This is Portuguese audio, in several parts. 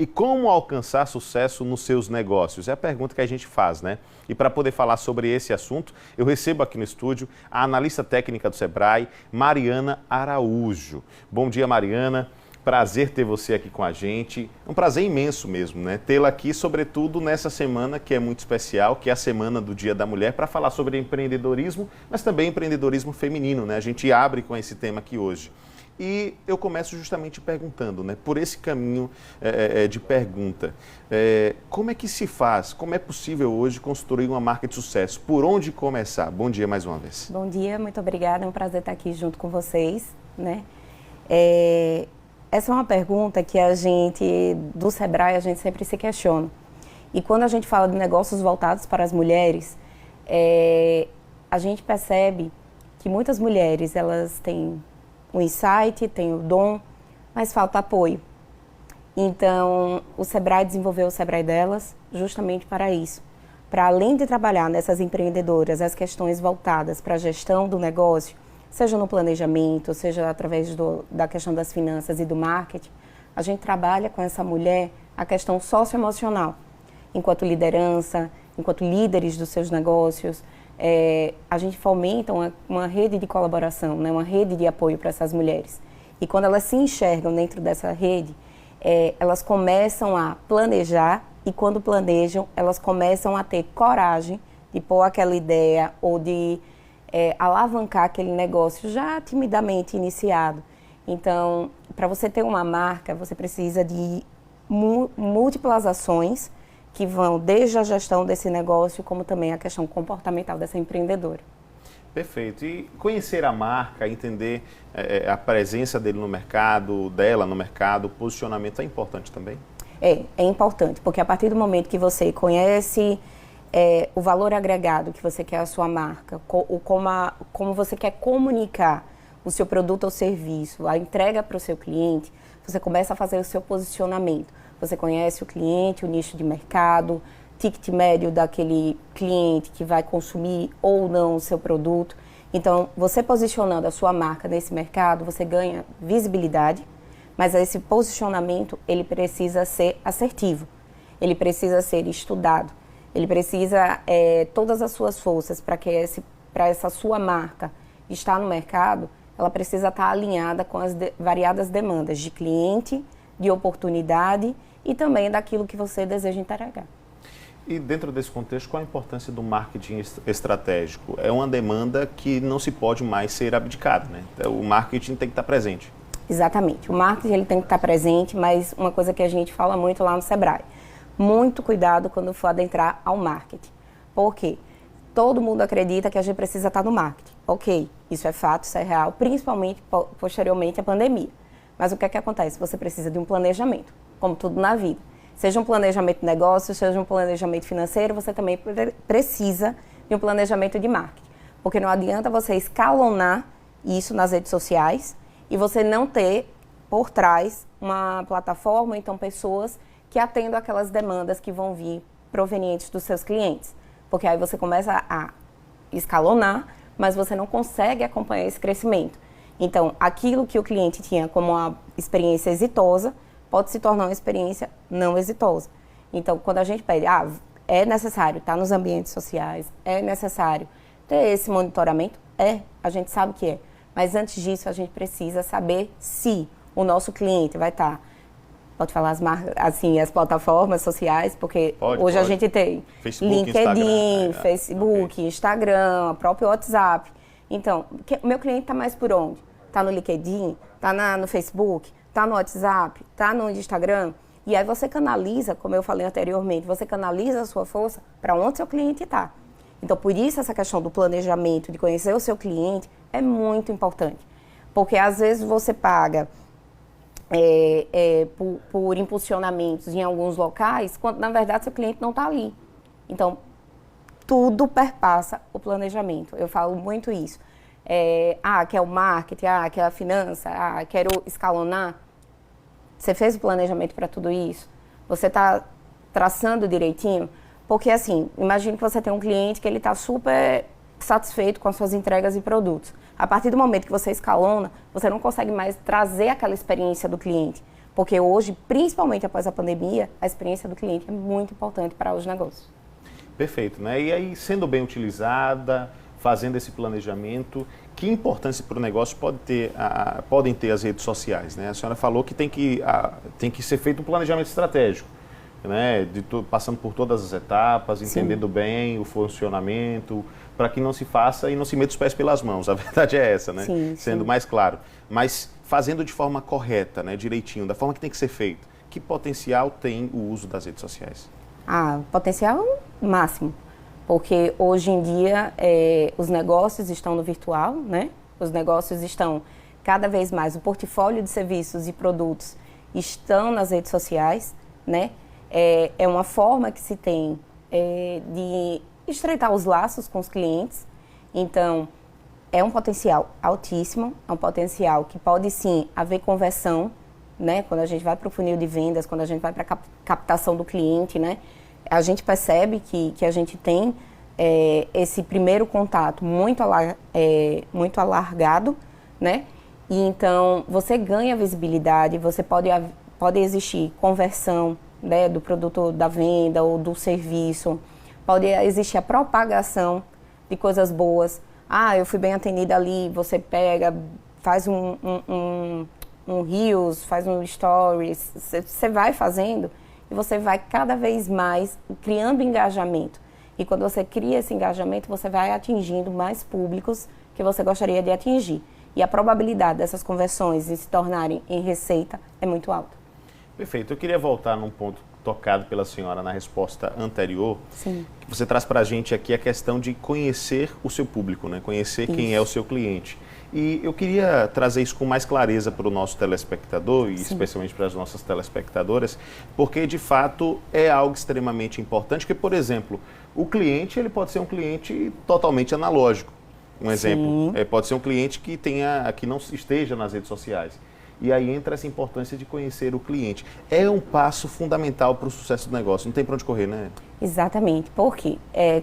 E como alcançar sucesso nos seus negócios? É a pergunta que a gente faz, né? E para poder falar sobre esse assunto, eu recebo aqui no estúdio a analista técnica do Sebrae, Mariana Araújo. Bom dia, Mariana. Prazer ter você aqui com a gente. Um prazer imenso mesmo, né? Tê-la aqui, sobretudo nessa semana que é muito especial, que é a Semana do Dia da Mulher, para falar sobre empreendedorismo, mas também empreendedorismo feminino, né? A gente abre com esse tema aqui hoje. E eu começo justamente perguntando, né, por esse caminho de pergunta, como é que se faz, como é possível hoje construir uma marca de sucesso? Por onde começar? Bom dia mais uma vez. Bom dia, muito obrigada, é um prazer estar aqui junto com vocês, né? Essa é uma pergunta que a gente, do Sebrae, a gente sempre se questiona. E quando a gente fala de negócios voltados para as mulheres, a gente percebe que muitas mulheres, elas têm o insight, tem o dom, mas falta apoio. Então, o Sebrae desenvolveu o Sebrae Delas justamente para isso. Para além de trabalhar nessas empreendedoras, as questões voltadas para a gestão do negócio, seja no planejamento, seja através da questão das finanças e do marketing, a gente trabalha com essa mulher a questão socioemocional. Enquanto liderança, enquanto líderes dos seus negócios, a gente fomenta uma rede de colaboração, né? Uma rede de apoio para essas mulheres. E quando elas se enxergam dentro dessa rede, elas começam a planejar e quando planejam, elas começam a ter coragem de pôr aquela ideia ou de alavancar aquele negócio já timidamente iniciado. Então, para você ter uma marca, você precisa de múltiplas ações que vão desde a gestão desse negócio, como também a questão comportamental dessa empreendedora. Perfeito. E conhecer a marca, entender a presença dele no mercado, dela no mercado, o posicionamento é importante também? É importante, porque a partir do momento que você conhece o valor agregado que você quer a sua marca, como você quer comunicar o seu produto ou serviço, a entrega para o seu cliente, você começa a fazer o seu posicionamento. Você conhece o cliente, o nicho de mercado, ticket médio daquele cliente que vai consumir ou não o seu produto. Então, você posicionando a sua marca nesse mercado, você ganha visibilidade, mas esse posicionamento, ele precisa ser assertivo, ele precisa ser estudado, ele precisa todas as suas forças para essa sua marca estar no mercado, ela precisa estar alinhada com as variadas demandas de cliente, de oportunidade e também daquilo que você deseja entregar. E dentro desse contexto, qual a importância do marketing estratégico? É uma demanda que não se pode mais ser abdicada, né? Então, o marketing tem que estar presente. Exatamente. O marketing ele tem que estar presente, mas uma coisa que a gente fala muito lá no Sebrae, muito cuidado quando for adentrar ao marketing. Por quê? Todo mundo acredita que a gente precisa estar no marketing. Ok, isso é fato, isso é real, principalmente posteriormente à pandemia. Mas o que é que acontece? Você precisa de um planejamento, como tudo na vida. Seja um planejamento de negócio, seja um planejamento financeiro, você também precisa de um planejamento de marketing. Porque não adianta você escalonar isso nas redes sociais e você não ter por trás uma plataforma, então pessoas que atendam aquelas demandas que vão vir provenientes dos seus clientes. Porque aí você começa a escalonar, mas você não consegue acompanhar esse crescimento. Então, aquilo que o cliente tinha como uma experiência exitosa, pode se tornar uma experiência não exitosa. Então, quando a gente pede, é necessário estar nos ambientes sociais, é necessário ter esse monitoramento, a gente sabe que é. Mas antes disso, a gente precisa saber se o nosso cliente vai estar, pode falar as marcas, assim, as plataformas sociais, porque hoje a gente tem Facebook, LinkedIn, Facebook, Instagram, o próprio WhatsApp. Então, o meu cliente está mais por onde? Está no LinkedIn, está no Facebook, está no WhatsApp, está no Instagram. E aí você canaliza, como eu falei anteriormente, você canaliza a sua força para onde seu cliente está. Então, por isso essa questão do planejamento, de conhecer o seu cliente, é muito importante. Porque às vezes você paga por impulsionamentos em alguns locais, quando na verdade seu cliente não está ali. Então, tudo perpassa o planejamento. Eu falo muito isso. Quer o marketing, quer a finança, quero escalonar. Você fez o planejamento para tudo isso? Você está traçando direitinho? Porque assim, imagine que você tem um cliente que ele está super satisfeito com as suas entregas e produtos. A partir do momento que você escalona, você não consegue mais trazer aquela experiência do cliente. Porque hoje, principalmente após a pandemia, a experiência do cliente é muito importante para os negócios. Perfeito, né? E aí, sendo bem utilizada, fazendo esse planejamento, que importância para o negócio podem ter as redes sociais, né? A senhora falou que tem que ser feito um planejamento estratégico, né? Passando por todas as etapas, entendendo bem o funcionamento, para que não se faça e não se meta os pés pelas mãos. A verdade é essa, né? Sendo mais claro. Mas fazendo de forma correta, né? Direitinho, da forma que tem que ser feito. Que potencial tem o uso das redes sociais? Potencial máximo. Porque hoje em dia os negócios estão no virtual, né? Os negócios estão cada vez mais, o portfólio de serviços e produtos estão nas redes sociais, né? É uma forma que se tem de estreitar os laços com os clientes. Então, é um potencial altíssimo, é um potencial que pode sim haver conversão, né? Quando a gente vai para o funil de vendas, quando a gente vai para a captação do cliente, né? A gente percebe que a gente tem esse primeiro contato muito alargado, né? E então você ganha visibilidade, você pode existir conversão, né, do produto da venda ou do serviço, pode existir a propagação de coisas boas. Eu fui bem atendida ali, você pega, faz um Reels, faz um Stories, você vai fazendo e você vai cada vez mais criando engajamento. E quando você cria esse engajamento, você vai atingindo mais públicos que você gostaria de atingir. E a probabilidade dessas conversões se tornarem em receita é muito alta. Perfeito. Eu queria voltar num ponto tocado pela senhora na resposta anterior. Sim. Você traz para a gente aqui a questão de conhecer o seu público, né? Conhecer quem é o seu cliente. E eu queria trazer isso com mais clareza para o nosso telespectador e especialmente para as nossas telespectadoras, porque de fato é algo extremamente importante, que, por exemplo, o cliente ele pode ser um cliente totalmente analógico. Um exemplo, pode ser um cliente que não esteja nas redes sociais. E aí entra essa importância de conhecer o cliente. É um passo fundamental para o sucesso do negócio. Não tem para onde correr, né? Exatamente. Porque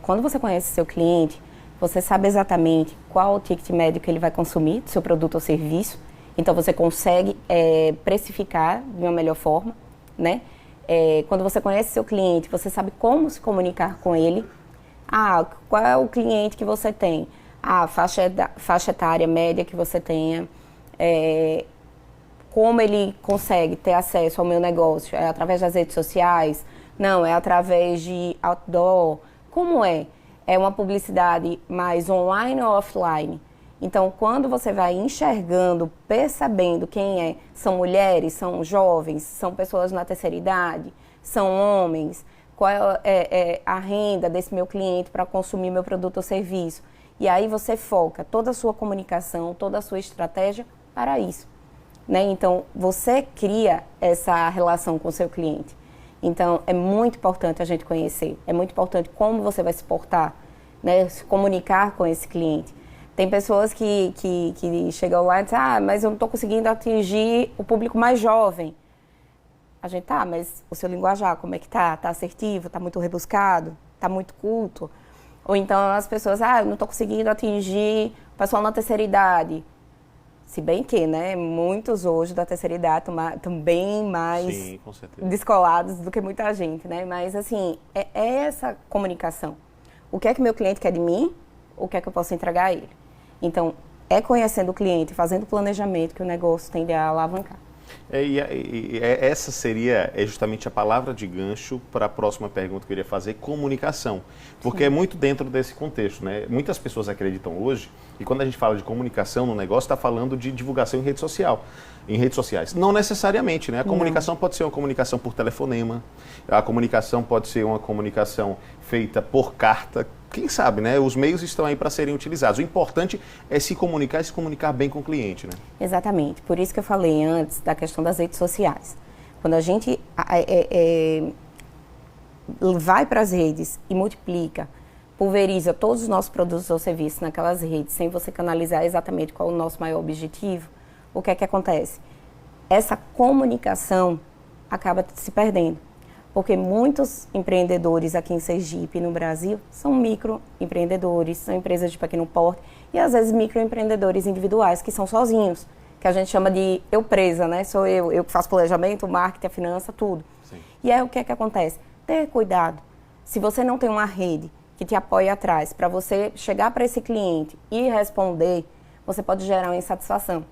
quando você conhece seu cliente, você sabe exatamente qual o ticket médio que ele vai consumir do seu produto ou serviço. Então, você consegue precificar de uma melhor forma, né? Quando você conhece seu cliente, você sabe como se comunicar com ele. Qual é o cliente que você tem? Faixa etária média que você tenha. Como ele consegue ter acesso ao meu negócio? É através das redes sociais? Não, é através de outdoor? Como é? É uma publicidade mais online ou offline? Então, quando você vai enxergando, percebendo quem são mulheres, são jovens, são pessoas na terceira idade, são homens, qual é a renda desse meu cliente para consumir meu produto ou serviço? E aí você foca toda a sua comunicação, toda a sua estratégia para isso. Né? Então, você cria essa relação com o seu cliente. Então, é muito importante a gente conhecer, é muito importante como você vai se portar, né? Se comunicar com esse cliente. Tem pessoas que chegam lá e dizem, mas eu não estou conseguindo atingir o público mais jovem. A gente, mas o seu linguajar, como é que tá? Tá assertivo? Tá muito rebuscado? Tá muito culto? Ou então as pessoas, eu não estou conseguindo atingir o pessoal na terceira idade. Se bem que, né, muitos hoje da terceira idade estão bem mais descolados do que muita gente, né? Mas, assim, é essa comunicação. O que é que meu cliente quer de mim? O que é que eu posso entregar a ele? Então, é conhecendo o cliente, fazendo planejamento que o negócio tende a alavancar. Essa seria justamente a palavra de gancho para a próxima pergunta que eu iria fazer, comunicação. Porque é muito dentro desse contexto, né? Muitas pessoas acreditam hoje, e quando a gente fala de comunicação no negócio, está falando de divulgação em rede social, em redes sociais. Não necessariamente, né? A comunicação pode ser uma comunicação por telefonema, a comunicação pode ser uma comunicação feita por carta. Quem sabe, né? Os meios estão aí para serem utilizados. O importante é se comunicar e se comunicar bem com o cliente, né? Exatamente. Por isso que eu falei antes da questão das redes sociais. Quando a gente vai para as redes e multiplica, pulveriza todos os nossos produtos ou serviços naquelas redes, sem você canalizar exatamente qual é o nosso maior objetivo, o que é que acontece? Essa comunicação acaba se perdendo. Porque muitos empreendedores aqui em Sergipe, no Brasil, são microempreendedores, são empresas de pequeno porte e às vezes microempreendedores individuais que são sozinhos. que a gente chama de eu presa, né? Sou eu que faço planejamento, marketing, a finança, tudo. Sim. E aí o que é que acontece? Ter cuidado. Se você não tem uma rede que te apoie atrás para você chegar para esse cliente e responder, você pode gerar uma insatisfação.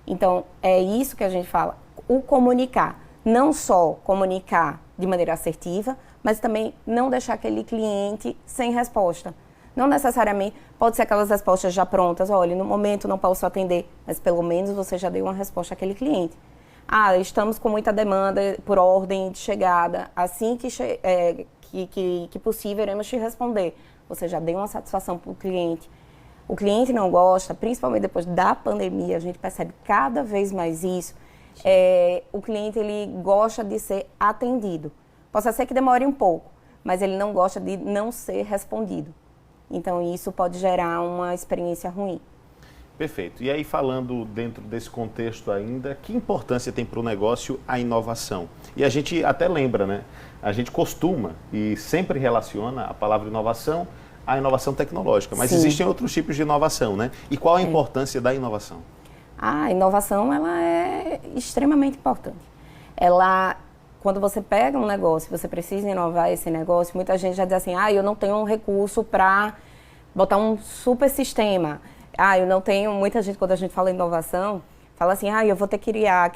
Então, é isso que a gente fala, o comunicar. Não só comunicar de maneira assertiva, mas também não deixar aquele cliente sem resposta. Não necessariamente, pode ser aquelas respostas já prontas, olha, no momento não posso atender, mas pelo menos você já deu uma resposta àquele cliente. Ah, estamos com muita demanda por ordem de chegada, assim que possível iremos te responder. Você já deu uma satisfação para o cliente. O cliente não gosta, principalmente depois da pandemia, a gente percebe cada vez mais isso. O cliente ele gosta de ser atendido. Possa ser que demore um pouco, mas ele não gosta de não ser respondido. Então, isso pode gerar uma experiência ruim. Perfeito. E aí, falando dentro desse contexto ainda, que importância tem para o negócio a inovação? E a gente até lembra, né? A gente costuma e sempre relaciona a palavra inovação à inovação tecnológica, mas existem outros tipos de inovação, né? E qual a importância da inovação? A inovação, ela é extremamente importante. Quando você pega um negócio, você precisa inovar esse negócio, muita gente já diz assim, eu não tenho um recurso para botar um super sistema. Eu não tenho, muita gente, quando a gente fala em inovação, fala assim, eu vou ter que criar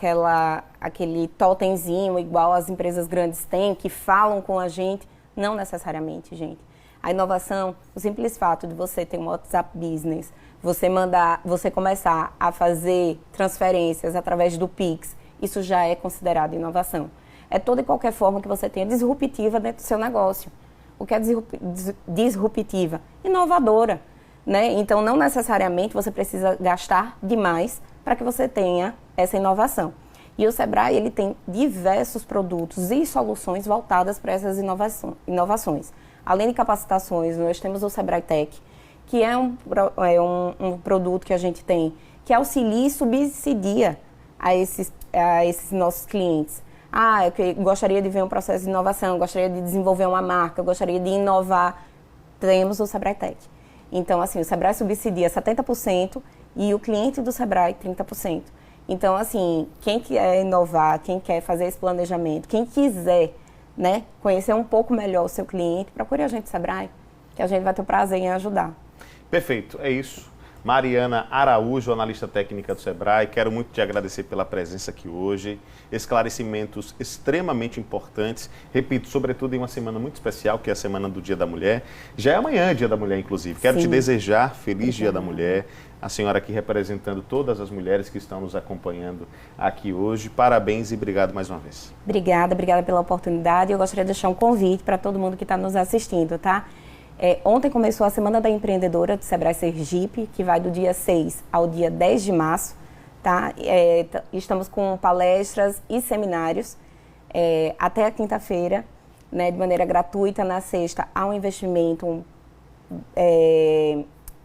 aquele totemzinho igual as empresas grandes têm, que falam com a gente. Não necessariamente, gente. A inovação, o simples fato de você ter um WhatsApp Business, você começar a fazer transferências através do Pix, isso já é considerado inovação. É toda e qualquer forma que você tenha disruptiva dentro do seu negócio. O que é disruptiva? Inovadora. Né? Então, não necessariamente você precisa gastar demais para que você tenha essa inovação. E o Sebrae ele tem diversos produtos e soluções voltadas para essas inovações. Além de capacitações, nós temos o Sebrae Tech, que é um produto que a gente tem, que auxilia e subsidia a esses nossos clientes. Eu gostaria de ver um processo de inovação, gostaria de desenvolver uma marca, gostaria de inovar. Temos o Sebrae Tech. Então, assim, o Sebrae subsidia 70% e o cliente do Sebrae 30%. Então, assim, quem quer inovar, quem quer fazer esse planejamento, quem quiser, né, conhecer um pouco melhor o seu cliente, procure a gente do Sebrae, que a gente vai ter o prazer em ajudar. Perfeito, é isso. Mariana Araújo, analista técnica do Sebrae, quero muito te agradecer pela presença aqui hoje, esclarecimentos extremamente importantes, repito, sobretudo em uma semana muito especial, que é a Semana do Dia da Mulher, já é amanhã Dia da Mulher, inclusive. Quero te desejar feliz Dia da Mulher, a senhora aqui representando todas as mulheres que estão nos acompanhando aqui hoje, parabéns e obrigado mais uma vez. Obrigada pela oportunidade. Eu gostaria de deixar um convite para todo mundo que está nos assistindo, tá? Ontem começou a Semana da Empreendedora do Sebrae Sergipe, que vai do dia 6 ao dia 10 de março. Tá? Estamos com palestras e seminários até a quinta-feira, né, de maneira gratuita. Na sexta, há um investimento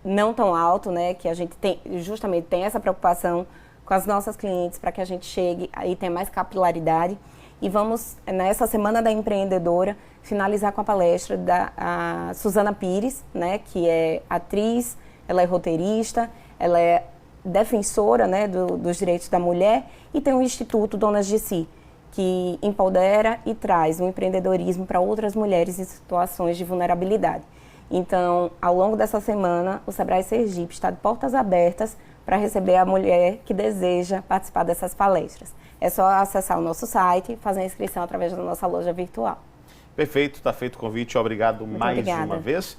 não tão alto, né, que a gente justamente tem essa preocupação com as nossas clientes para que a gente chegue e tenha mais capilaridade. E vamos, nessa Semana da Empreendedora, finalizar com a palestra da Suzana Pires, né, que é atriz, ela é roteirista, ela é defensora, né, dos direitos da mulher e tem o Instituto Donas de Si, que empodera e traz o empreendedorismo para outras mulheres em situações de vulnerabilidade. Então, ao longo dessa semana, o Sebrae Sergipe está de portas abertas para receber a mulher que deseja participar dessas palestras. É só acessar o nosso site e fazer a inscrição através da nossa loja virtual. Perfeito, está feito o convite. Obrigado mais uma vez.